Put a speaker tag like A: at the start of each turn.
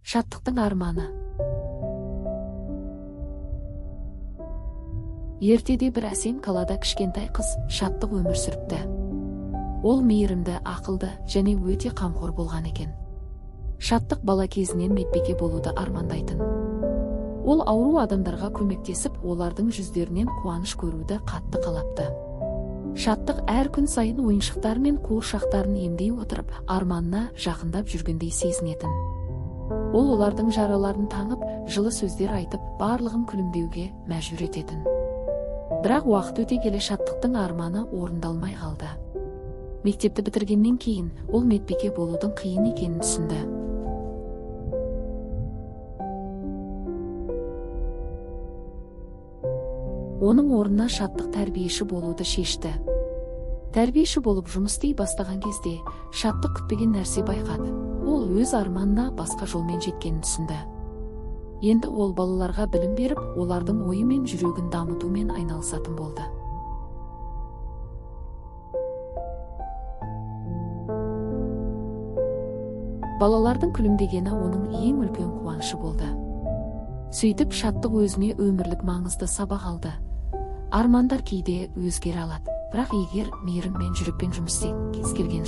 A: Шаттықтың арманы. Ертеде бір әсем қалада кішкентай қыз Шаттық өмір сүріпті. Ол мейірімді, ақылды және өте қамқор болған екен. Шаттық бала кезінен медбике болуды армандайтын. Ол ауру адамдарға көмектесіп, олардың жүздерінен қуаныш көруді қатты қалапты. Шаттық әр күн сайын ойыншықтар мен қуыршақтарын емдей отырып, арманына жақындап жүргендей сезінетін. Ол олардың жараларын таңып, жылы сөздер айтып, барлығын күлімдеуге мәжбүр ететін. Бірақ уақыт өте келе Шаттықтың арманы орындалмай қалды. Мектепті бітіргеннен кейін ол медбике болудың қиын екенін түсінді. Оның орнына Шаттық тәрбиеші болуды шешті. Тәрбиеші болып жұмыс істей бастаған кезде Шаттық күтпеген нәрсе байқады. Ол өз арманына басқа жолмен жеткенін түсінді. Енді ол балаларға білім беріп, олардың ойы мен жүрегін дамытумен айналысатын болды. Балалардың күлімдегені оның ең үлкен қуанышы болды. Сөйтіп Шаттық өзіне өмірлік маңызды сабақ алды. Армандар кейде өзгере алады, бірақ егер мейірім мен жүрекпен жұмыс істесе, кез келген